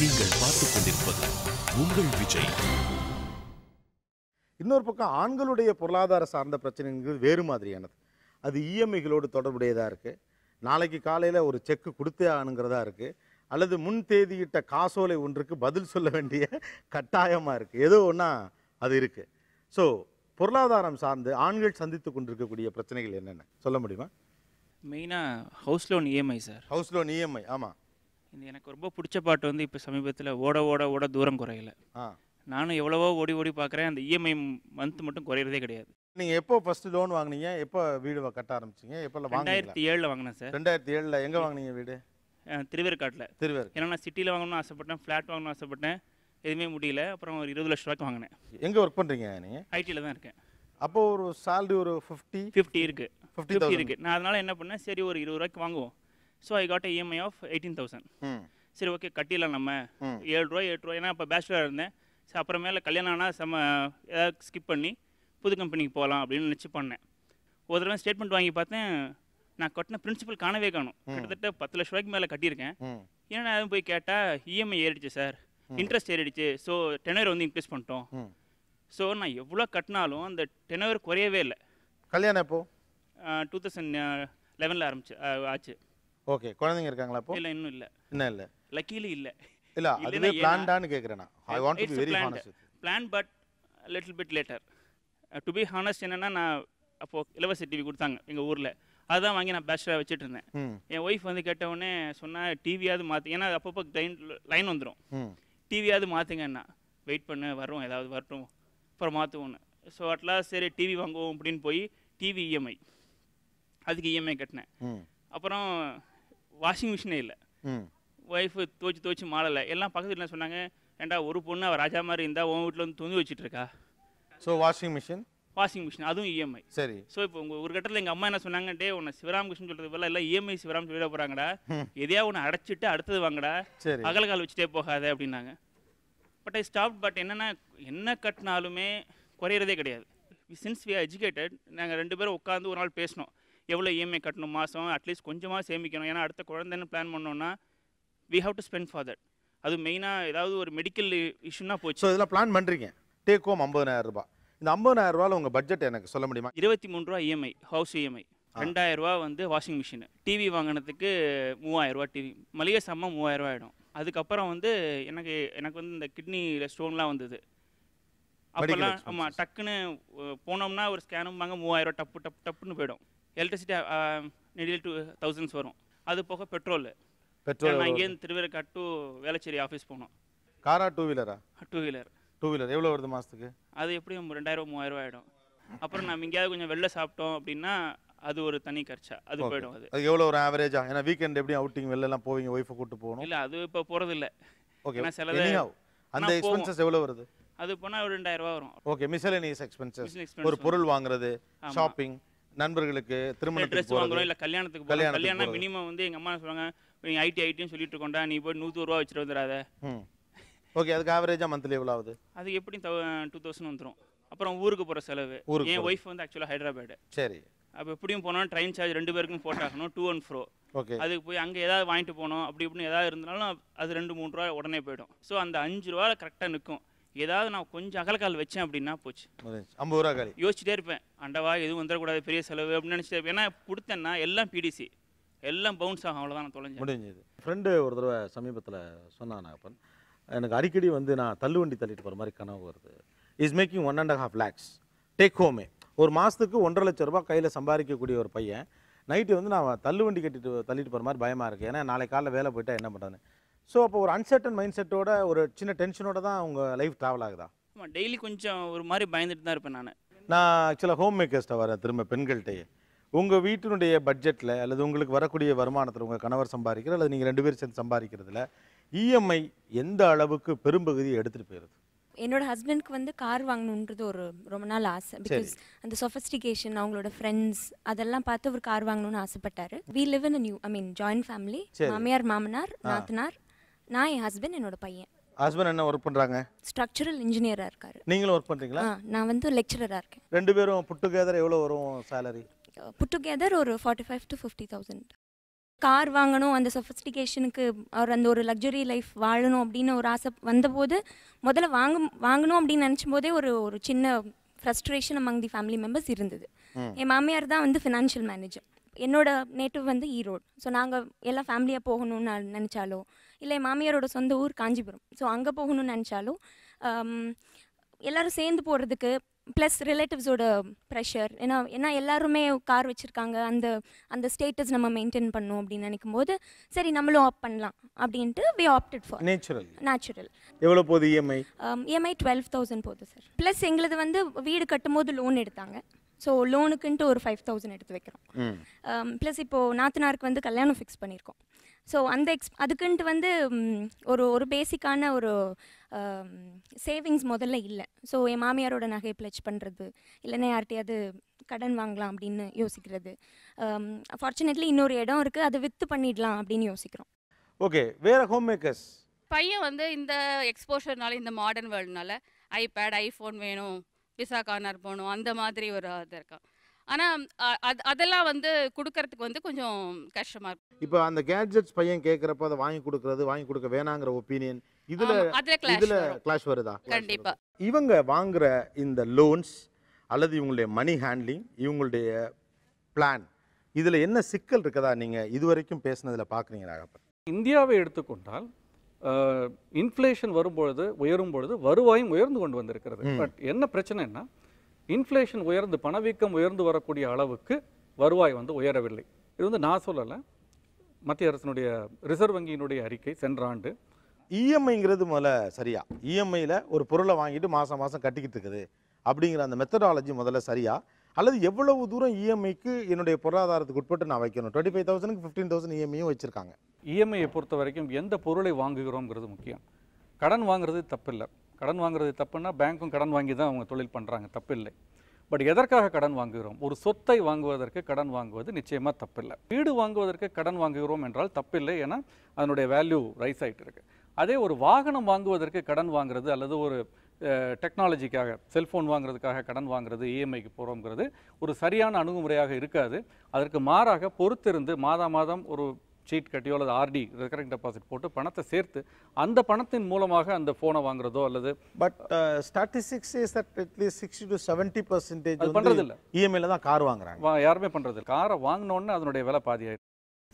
நீங்கள் பார்த்துக் கொண்டிருப்பது உங்கள் விஜய். இன்னொரு பக்கம் ஆண்களுடைய பொருளாதார சார்ந்த பிரச்சனைங்கிறது வேறு மாதிரியானது. அது இஎம்ஐகளோடு தொடர்புடையதாக இருக்குது. நாளைக்கு காலையில் ஒரு செக்கு கொடுத்தே ஆகணுங்கிறதா இருக்குது. அல்லது முன் தேதியிட்ட காசோலை ஒன்றுக்கு பதில் சொல்ல வேண்டிய கட்டாயமாக இருக்குது. ஏதோ ஒன்றா அது இருக்குது. ஸோ பொருளாதாரம் சார்ந்து ஆண்கள் சந்தித்து கொண்டிருக்கக்கூடிய பிரச்சனைகள் என்னென்ன சொல்ல முடியுமா? மெயினாக house loan EMI sir. House loan EMI. ஆமாம். இது எனக்கு ரொம்ப பிடிச்ச பாட்டு வந்து இப்போ சமீபத்தில் ஓட ஓட ஓட தூரம் குறையல. நானும் எவ்வளவோ ஓடி ஓடி பார்க்குறேன், அந்த இஎம்ஐ மந்த் மட்டும் குறையிறதே கிடையாது. நீங்கள் எப்போ ஃபஸ்ட்டு லோன் வாங்கினீங்க? எப்போ வீடு கட்ட ஆரம்பிச்சிங்க? எப்போ 2007 வாங்கினேன் சார். 2007 எங்கே வாங்கினீங்க வீடு? திருவேற்காட்டில். திருவேற்காடு. ஏன்னா நான் சிட்டியில் வாங்கணும்னு ஆசைப்பட்டேன், ஃப்ளாட் வாங்கணும்னு ஆசைப்பட்டேன், எதுவுமே முடியல. அப்புறம் ஒரு 20 லட்ச ரூபாய்க்கு வாங்கினேன். எங்கே ஒர்க் பண்ணுறீங்க நீங்கள்? ஐடியில் தான் இருக்கேன். அப்போது ஒரு சேலரி ஒரு 50 இருக்குது. 50 இருக்குது. நான் அதனால் என்ன பண்ணேன், சரி ஒரு 20 ரூபாய்க்கு வாங்குவோம். So I got EMI of 18,000. சரி ஓகே கட்டிடலாம் நம்ம. 7 ரூபா 8 ரூபா. ஏன்னா இப்போ பேச்சுலராக இருந்தேன். சரி அப்புறமேல கல்யாணம் ஆனால் ஏதாவது ஸ்கிப் பண்ணி புது கம்பெனிக்கு போகலாம் அப்படின்னு நினச்சி பண்ணேன். ஒரு தடவை ஸ்டேட்மெண்ட் வாங்கி பார்த்தேன், நான் கட்டின பிரின்சிபல் காணவே காணும். கிட்டத்தட்ட 10 லட்ச ரூபாய்க்கு மேலே கட்டியிருக்கேன். ஏன்னா நான் போய் கேட்டால் இஎம்ஐ ஏறிடுச்சு சார், இன்ட்ரெஸ்ட் ஏறிடுச்சு, ஸோ டெனர் வந்து இன்க்ரீஸ் பண்ணிட்டோம். ஸோ நான் எவ்வளோ கட்டினாலும் அந்த டெனர் குறையவே இல்லை. கல்யாணம் எப்போ? 2011 ஆச்சு. ஓகே. குழந்தைங்க இருக்காங்களா அப்போ? இல்லை இன்னும் இல்லை. என்ன இல்லை? லக்கீலி இல்லை. இல்லை அதுவே பிளான்டான்னு கேட்குறேன் நான். I want to be very honest. Plan but little bit later. To be honest என்னென்னா, நான் அப்போது இலவச டிவி கொடுத்தாங்க எங்கள் ஊரில். அதுதான் வாங்கி நான் பேச்சுலராக வச்சுட்டு இருந்தேன். என் ஒய்ஃப் வந்து கேட்டவுடனே சொன்னால் டிவியாவது மாற்று, ஏன்னா அப்பப்போ லைன் வந்துடும், டிவியாவது மாற்றுங்கன்னா. வெயிட் பண்ண வரும், ஏதாவது வரட்டும் அப்புறம் மாற்றுவோன்னு. ஸோ அட்லாஸ்ட் சரி டிவி வாங்குவோம் அப்படின்னு போய் டிவி இஎம்ஐ, அதுக்கு இஎம்ஐ கட்டினேன். அப்புறம் வாஷிங் மிஷினே இல்லை. ஒய்ஃபு துவச்சி மாடலை எல்லாம் பக்கத்து வீட்டில் சொன்னாங்க, ஏண்டா ஒரு பொண்ணு அவள் ராஜா மாதிரி இருந்தால் உன் வீட்டில் வந்து துணி வச்சுட்டு இருக்கா. ஸோ வாஷிங் மிஷின் அதுவும் இஎம்ஐ. சரி. ஸோ இப்போ உங்கள் ஒரு கட்டத்தில் எங்கள் அம்மா என்ன சொன்னாங்க, டே உன்னை சிவராமகிருஷ்ணன் சொல்கிறது போல எல்லாம் இஎம்ஐ சிவராம் சொல்லிட போகிறாங்கடா, எதையா ஒன்று அடைச்சிட்டு அடுத்தது வாங்கடா, அகலகால் வச்சுட்டே போகாத அப்படின்னாங்க. But I stop. பட் என்னென்னா, என்ன கட்டினாலுமே குறையிறதே கிடையாது. சின்ஸ் வி ஆர் எஜுகேட்டட், நாங்கள் 2 பேரும் உட்காந்து ஒரு நாள் பேசினோம், எவ்வளோ இஎம்ஐ கட்டணும் மாதம், அட்லீஸ்ட் கொஞ்சமாக சேமிக்கணும். ஏன்னா அடுத்த குழந்தைன்னு பிளான் பண்ணோன்னா we have to spend for that. அது மெயினாக ஏதாவது ஒரு மெடிக்கல் இஷ்யூனா போச்சு. ஸோ இதெல்லாம் பிளான் பண்ணுறீங்க. டேக் ஹோம் 50,000 ரூபாய். இந்த 50,000 ரூபாயில் உங்கள் பட்ஜெட் எனக்கு சொல்ல முடியுமா? 23 ரூபா இஎம்ஐ, ஹவுஸ் இஎம்ஐ. 2000 ரூபா வந்து வாஷிங் மிஷின். டிவி வாங்கினதுக்கு 3000 ரூபா டிவி. மளிகை சாமான் 3000 ரூபா ஆகிடும். அதுக்கப்புறம் வந்து எனக்கு வந்து இந்த கிட்னியில் ஸ்டோன்லாம் வந்தது. அப்போல்லாம் ஆமாம், டக்குன்னு போனோம்னா ஒரு ஸ்கேனும் வாங்க 3000 ரூபா டப்புன்னு போயிடும். எலக்ட்ரிசிட்டி நெடில் 2000 வரும். அது போக பெட்ரோல். நான் இங்கேருந்து திருவேற்காடு டு வேளச்சேரி ஆஃபீஸ் போனோம். காரா டூ வீலரா? Two wheeler. எவ்வளோ வருது மாதத்துக்கு? அது எப்படியும் 2000 3000 ஆகிடும். அப்புறம் நம்ம எங்கேயாவது கொஞ்சம் வெளில சாப்பிட்டோம் அப்படின்னா அது ஒரு தனி கர்ச்சா, அது போயிடும். அது எவ்வளோ ஒரு ஆவரேஜா? ஏன்னா வீக்கெண்ட் எப்படி அவுட்டிங் வெளிலலாம் போவீங்க, ஒய்ஃபை கூட்டு போகணும்? இல்லை அது இப்போ போகிறது இல்லை. ஓகே. ஏன்னா சிலது அந்த எக்ஸ்பென்சஸ் எவ்வளோ வருது? அது போனால் ஒரு 2000 ரூபா வரும். ஓகே. மிஸ்செலேனியஸ் எக்ஸ்பென்சஸ், ஒரு பொருள் வாங்குறது, ஷாப்பிங், நண்பர்களுக்கு திருமணத்துக்கு வாங்குறோம், இல்லை கல்யாணத்துக்கு போகிறோம். கல்யாணம் மினிமம் வந்து எங்கள் அம்மா சொல்லுவாங்க, நீ ஐடின்னு சொல்லிட்டு இருக்கோண்டா, நீ போய் 100 ரூபா வச்சுட்டு வந்துடாத. ஓகே. அதுக்கு ஆவரேஜாக மந்த்லி எவ்வளோ ஆகுது? அது எப்படி 2000 வந்துடும். அப்புறம் ஊருக்கு போகிற செலவு. என் ஒய்ஃப் வந்து ஆக்சுவலாக ஹைதராபாடு. சரி. அப்போ எப்படியும் போனோம், ட்ரெயின் சார்ஜ் 2 பேருக்கும் போட்டாகணும், 2 and 4. ஓகே. அதுக்கு போய் அங்கே ஏதாவது வாங்கிட்டு போனோம் அப்படி இப்படின்னு ஏதாவது இருந்தாலும் அது 2-3 ரூபா உடனே போயிடும். ஸோ அந்த 5 ரூபா கரெக்டாக நிற்கும். ஏதாவது நான் கொஞ்சம் அகலக்கால் வச்சேன் அப்படின்னா போச்சு, 50 ரூபா காலி. யோசிச்சுட்டே இருப்பேன், அண்டவா எதுவும் வந்துடக்கூடாது, பெரிய செலவு அப்படின்னு நினச்சிட்டே இருப்பேன். ஏன்னா கொடுத்தேன்னா எல்லாம் பிடிசி, எல்லாம் பவுன்ஸ் ஆகும், அவ்வளோதான். நான் தொலைஞ்சேன். முடிஞ்சது. ஃப்ரெண்டு ஒரு தடவை சமீபத்தில் சொன்னான், அப்பன் எனக்கு அடிக்கடி வந்து நான் தள்ளுவண்டி தள்ளிட்டு போகிற மாதிரி கனவு வருது. Is making 1.5 lakhs take home. ஒரு மாதத்துக்கு 1.5 லட்ச ரூபா கையில் சம்பாதிக்கக்கூடிய ஒரு பையன் நைட்டு வந்து நான் தள்ளுவண்டி தள்ளிட்டு போகிற மாதிரி பயமாக இருக்குது. ஏன்னா நாளை காலைல வேலை போயிட்டா என்ன பண்ணுறேன்னு. ஸோ அப்போ ஒரு அன்சர்டன் மைண்ட் செட்டோட, ஒரு சின்ன டென்ஷனோட தான் உங்கள் லைஃப் ட்ராவல் ஆகுதா? ஆமாம், டெய்லி கொஞ்சம் ஒரு மாதிரி பயந்துட்டு தான் இருப்பேன் நான் ஆக்சுவலாக ஹோம் மேக்கர்ஸ்ட்டை வரேன் திரும்ப பெண்கள்கிட்டயே. உங்கள் வீட்டினுடைய பட்ஜெட்டில் அல்லது உங்களுக்கு வரக்கூடிய வருமானத்தில் உங்கள் கணவர் சம்பாதிக்கிற அல்லது நீங்கள் 2 பேரும் சேர்ந்து சம்பாதிக்கிறதுல இஎம்ஐ எந்த அளவுக்கு பெரும்பகுதியை எடுத்துகிட்டு போயிடுது? என்னோட ஹஸ்பண்ட்க்கு வந்து கார் வாங்கணுன்றது ஒரு ரொம்ப நாள் ஆசை. பிகாஸ் அந்த சொஃபிஸ்டிகேஷன், அவங்களோட ஃப்ரெண்ட்ஸ் அதெல்லாம் பார்த்து அவர் கார் வாங்கணும்னு ஆசைப்பட்டாரு. We live in joint family. மாமியார், மாமனார், நாத்தனார், நான், என் ஹஸ்பண்ட், என்னோட பையன். ஹஸ்பண்ட் என்ன ஒர்க் பண்ணுறாங்க? ஸ்ட்ரக்சரல் இன்ஜினியராக இருக்காரு. நீங்களும் ஒர்க் பண்ணுறீங்களா? நான் வந்து லெக்சரராக இருக்கேன். 2 பேரும் புட் டுகெதர் எவ்வளோ வரும் சேலரி? புட் டுகெதர் ஒரு 45,000 to 50,000. கார் வாங்கணும், அந்த சொஃபிஸ்டிகேஷனுக்கு அவர் அந்த ஒரு லக்ஸுரி லைஃப் வாழணும் அப்படின்னு ஒரு ஆசை வந்தபோது முதல்ல வாங்கணும் அப்படின்னு நினச்சும் போதே ஒரு சின்ன frustration among the family members இருந்தது. என் மாமியார் தான் வந்து ஃபினான்ஷியல் மேனேஜர். என்னோட நேட்டிவ் வந்து ஈரோடு. ஸோ நாங்கள் எல்லாம் ஃபேமிலியாக போகணும்னு நான் நினச்சாலோ, இல்லை என் மாமியாரோட சொந்த ஊர் காஞ்சிபுரம், ஸோ அங்கே போகணும்னு நினச்சாலும் எல்லோரும் சேர்ந்து போகிறதுக்கு ப்ளஸ் ரிலேட்டிவ்ஸோட ப்ரெஷர், ஏன்னா எல்லாருமே கார் வச்சுருக்காங்க, அந்த ஸ்டேட்டஸ் நம்ம மெயின்டைன் பண்ணணும் அப்படின்னு நினைக்கும் போது சரி நம்மளும் ஆப் பண்ணலாம் அப்படின்ட்டு வி ஆப்டட் ஃபார் நேச்சுரல். எவ்வளோ போகுது இஎம்ஐ? இஎம்ஐ 12,000 போகுது சார். ப்ளஸ் எங்களது வந்து வீடு கட்டும்போது லோன் எடுத்தாங்க. ஸோ லோனுக்குன்ட்டு ஒரு 5,000 எடுத்து வைக்கிறோம். ப்ளஸ் இப்போது நாத்தனாருக்கு வந்து கல்யாணம் ஃபிக்ஸ் பண்ணியிருக்கோம். ஸோ அதுக்குன்ட்டு வந்து ஒரு பேசிக்கான ஒரு சேவிங்ஸ் முதல்ல இல்லை. ஸோ என் மாமியாரோட நகையை பிளட்ஜ் பண்ணுறது, இல்லைன்னா யார்கிட்டையாவது கடன் வாங்கலாம் அப்படின்னு யோசிக்கிறது. ஃபார்ச்சுனேட்லி இன்னொரு இடம் இருக்குது, அதை விற்று பண்ணிடலாம் அப்படின்னு யோசிக்கிறோம். ஓகே, வேறு ஹோம் மேக்கர்ஸ்? பையன் வந்து இந்த எக்ஸ்போஷர்னால, இந்த மாடர்ன் வேர்ல்டுனால ஐபேட், ஐஃபோன் வேணும், பிசா கார்னர் போகணும், அந்த மாதிரி ஒரு இது இருக்கான். ஆனால் அதெல்லாம் வந்து கொடுக்கறதுக்கு வந்து கொஞ்சம் கஷ்டமாக இருக்கும். இப்போ அந்த கேட்ஜெட்ஸ் பையன் கேட்குறப்ப அதை வாங்கி கொடுக்க வேணாங்கிற ஒப்பீனியன் இதில் கிளாஷ் வருதா? கண்டிப்பாக. இவங்க வாங்குற இந்த லோன்ஸ் அல்லது இவங்களுடைய மணி ஹேண்ட்லிங், இவங்களுடைய பிளான், இதில் என்ன சிக்கல் இருக்கதா நீங்கள் இதுவரைக்கும் பேசுனதில் பார்க்குறீங்களா? இந்தியாவை எடுத்துக்கொண்டால் இன்ஃப்ளேஷன் வரும்பொழுது உயரும் பொழுது வருவாயும் உயர்ந்து கொண்டு வந்திருக்கிறது. பட் என்ன பிரச்சனைன்னா, இன்ஃப்ளேஷன் உயர்ந்து பணவீக்கம் உயர்ந்து வரக்கூடிய அளவுக்கு வருவாய் வந்து உயரவில்லை. இது வந்து நான் சொல்லலை, மத்திய அரசினுடைய ரிசர்வ் வங்கியினுடைய அறிக்கை சென்ற ஆண்டு. இஎம்ஐங்கிறது முதல்ல சரியா? இஎம்ஐயில் ஒரு பொருளை வாங்கிட்டு மாதம் மாதம் கட்டிக்கிட்டு இருக்குது அப்படிங்கிற அந்த மெத்தடாலஜி முதல்ல சரியா? அல்லது எவ்வளவு தூரம் இஎம்ஐக்கு என்னுடைய பொருளாதாரத்துக்கு உட்பட்டு நான் வைக்கணும்? 25,000க்கு 15,000 இஎம்ஐயும் வச்சுருக்காங்க. இஎம்ஐயை பொறுத்த வரைக்கும் எந்த பொருளை வாங்குகிறோங்கிறது முக்கியம். கடன் வாங்குறது தப்பில்லை. கடன் வாங்குறது தப்புன்னா பேங்க்கும் கடன் வாங்கி தான் அவங்க தொழில் பண்ணுறாங்க, தப்பில்லை. பட் எதற்காக கடன் வாங்குகிறோம்? ஒரு சொத்தை வாங்குவதற்கு கடன் வாங்குவது நிச்சயமாக தப்பில்லை. வீடு வாங்குவதற்கு கடன் வாங்குகிறோம் என்றால் தப்பில்லை, ஏன்னா அதனுடைய வேல்யூ ரைஸ் ஆகிட்டு இருக்கு. அதே ஒரு வாகனம் வாங்குவதற்கு கடன் வாங்குறது அல்லது ஒரு டெக்னாலஜிக்காக செல்ஃபோன் வாங்குறதுக்காக கடன் வாங்குறது, இஎம்ஐக்கு போகிறோங்கிறது ஒரு சரியான அணுகுமுறையாக இருக்காது. அதற்கு மாறாக பொறுத்திருந்து மாதம் ஒரு சீட் கட்டியோ அல்லது ஆர்டி ரெக்கரிங் டெபாசிட் போட்டு பணத்தை சேர்த்து அந்த பணத்தின் மூலமாக அந்த ஃபோனை வாங்குறதோ அல்லது but statistics is that at least 60 to 70% அது பண்ணுறதில்லை. இஎம்ஐல தான் கார் வாங்குறாங்க. யாருமே பண்ணுறது. காரை வாங்கினோன்னு அதனுடைய விலை பாதி ஆயிடுது,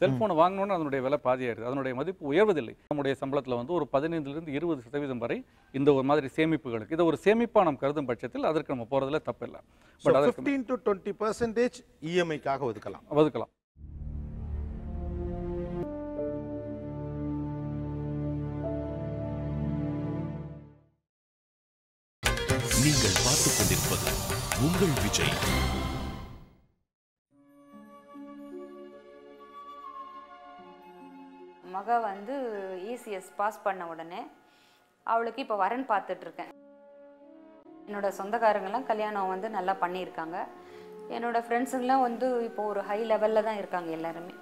செல்ஃபோனை வாங்கினோன்னு அதனுடைய விலை பாதி ஆயிடுது, அதனுடைய மதிப்பு உயர்வதில்லை. நம்முடைய சம்பளத்தில் வந்து ஒரு 15% 20% வரை இந்த ஒரு மாதிரி சேமிப்புகளுக்கு, இதை ஒரு சேமிப்பாக நாம் கருதும் பட்சத்தில் அதற்கு நம்ம போகிறதுல தப்பில்லை. பட் 15 to 20% இஎம்ஐக்காக ஒதுக்கலாம். நீங்கள் பார்த்துக் கொண்டிருப்பது உங்கள் விஜய். மக வந்து இசிஎஸ் பாஸ் பண்ண உடனே அவளுக்கு இப்போ வரன் பார்த்துட்ருக்கேன். என்னோட சொந்தக்காரங்கெல்லாம் கல்யாணம் வந்து நல்லா பண்ணியிருக்காங்க. என்னோடய ஃப்ரெண்ட்ஸுங்கெலாம் வந்து இப்போது ஒரு ஹை லெவலில் தான் இருக்காங்க எல்லாருமே.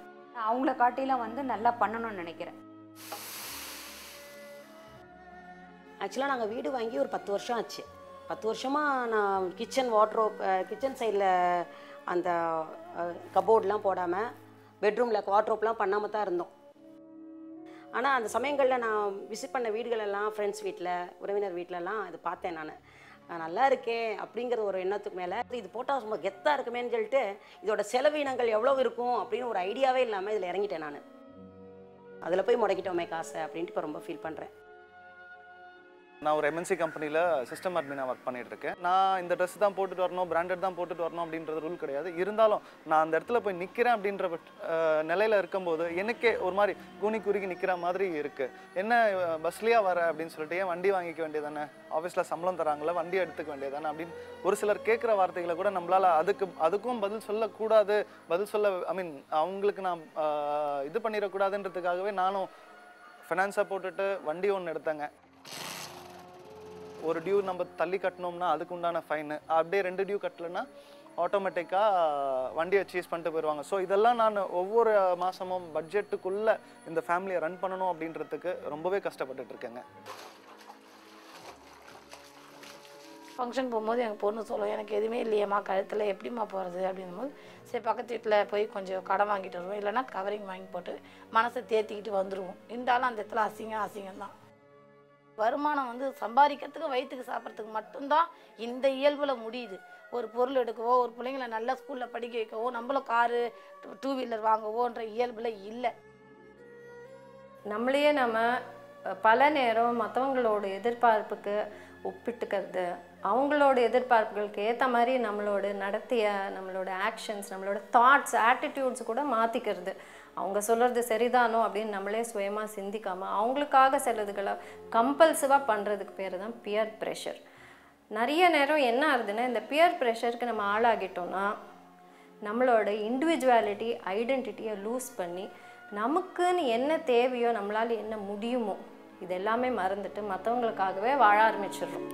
அவங்கள காட்டிலாம் வந்து நல்லா பண்ணணும்னு நினைக்கிறேன். ஆக்சுவலாக நாங்கள் வீடு வாங்கி ஒரு 10 வருஷம் ஆச்சு. 10 வருஷமாக நான் கிச்சன் சைடில் அந்த கபோர்ட்லாம் போடாமல், பெட்ரூமில் வாட்ரோப்லாம் பண்ணாமல் தான் இருந்தோம். ஆனால் அந்த சமயங்களில் நான் விசிட் பண்ண வீடுகளெல்லாம், ஃப்ரெண்ட்ஸ் வீட்டில், உறவினர் வீட்டிலலாம் இது பார்த்தேன். நான் நல்லா இருக்கேன் அப்படிங்கிற ஒரு எண்ணத்துக்கு மேலே இது போட்டால் ரொம்ப கெத்தாக இருக்குமேன்னு சொல்லிட்டு இதோட செலவினங்கள் எவ்வளோ இருக்கும் அப்படின்னு ஒரு ஐடியாவே இல்லாமல் இதில் இறங்கிட்டேன். நான் அதில் போய் முடக்கிட்டோமே காசை அப்படின்ட்டு இப்போ ரொம்ப ஃபீல் பண்ணுறேன். நான் ஒரு எம்என்சி கம்பெனியில் சிஸ்டம் அட்மினாக ஒர்க் பண்ணிகிட்டு இருக்கேன். நான் இந்த ட்ரெஸ் தான் போட்டுட்டு வரணும், பிராண்டட் தான் போட்டுட்டு வரணும் அப்படின்றது ரூல் கிடையாது. இருந்தாலும் நான் அந்த இடத்துல போய் நிற்கிறேன் அப்படின்ற நிலையில் இருக்கும்போது எனக்கே ஒரு மாதிரி கூனி குறுகி நிற்கிற மாதிரி இருக்குது. என்ன பஸ்லேயே வர அப்படின்னு சொல்லிட்டு, ஏன் வண்டி வாங்கிக்க வேண்டியதானே, ஆஃபீஸில் சம்பளம் தராங்களே, வண்டி எடுத்துக்க வேண்டியதானே அப்படின்னு ஒரு சிலர் கேட்குற வார்த்தைகளை கூட நம்மளால் அதுக்கும் பதில் சொல்லக்கூடாது, அவங்களுக்கு நான் இது பண்ணிடக்கூடாதுன்றதுக்காகவே நானும் ஃபினான்ஸாக போட்டுட்டு வண்டி ஒன்று எடுத்தேங்க. ஒரு டியூ நம்ம தள்ளி கட்டணும்னா அதுக்கு உண்டான ஃபைனு, அப்படியே 2 டியூ கட்டலைன்னா ஆட்டோமேட்டிக்காக வண்டியை சீஸ் பண்ணிட்டு போயிடுவாங்க. ஸோ இதெல்லாம் நான் ஒவ்வொரு மாதமும் பட்ஜெட்டுக்குள்ளே இந்த ஃபேமிலியை ரன் பண்ணணும் அப்படின்றதுக்கு ரொம்பவே கஷ்டப்பட்டுட்டு இருக்கேங்க. ஃபங்க்ஷன் போகும்போது எங்கள் பொண்ணு சொல்லுவோம், எனக்கு எதுவுமே இல்லையம்மா கழுத்தில், எப்படிம்மா போகிறது அப்படின்னும்போது, சரி பக்கத்து வீட்டில் போய் கொஞ்சம் கடன் வாங்கிட்டு வருவோம், இல்லைனா கவரிங் வாங்கி போட்டு மனசை தேத்திக்கிட்டு வந்துடுவோம். இருந்தாலும் அந்த இடத்துல அசிங்கம் தான். வருமானம் வந்து சம்பாதிக்கிறதுக்கு வயிற்றுக்கு சாப்பிட்றதுக்கு மட்டும்தான் இந்த இயல்பில் முடியுது. ஒரு பொருள் எடுக்கவோ, ஒரு பிள்ளைங்களை நல்ல ஸ்கூலில் படிக்க வைக்கவோ, நம்மளும் காரு 2 வீலர் வாங்கவோன்ற இயல்பில் இல்லை. நம்மளையே நம்ம பல நேரம் மற்றவங்களோட எதிர்பார்ப்புக்கு ஒப்பிட்டுக்கிறது, அவங்களோட எதிர்பார்ப்புகளுக்கு ஏற்ற மாதிரி நம்மளோட நம்மளோட ஆக்ஷன்ஸ், நம்மளோட தாட்ஸ், ஆட்டிடியூட்ஸ் கூட மாற்றிக்கிறது. அவங்க சொல்கிறது சரிதானோ அப்படின்னு நம்மளே சுயமாக சிந்திக்காமல் அவங்களுக்காக சிலதுகளை கம்பல்சிவாக பண்ணுறதுக்கு பேர் தான் பியர் ப்ரெஷர். நிறைய நேரம் என்ன ஆகுதுன்னா, இந்த பியர் ப்ரெஷருக்கு நம்ம ஆளாகிட்டோன்னா நம்மளோட இண்டிவிஜுவாலிட்டி, ஐடென்டிட்டியை லூஸ் பண்ணி நமக்குன்னு என்ன தேவையோ, நம்மளால் என்ன முடியுமோ இதெல்லாமே மறந்துட்டு மற்றவங்களுக்காகவே வாழ ஆரம்பிச்சிடுறோம்.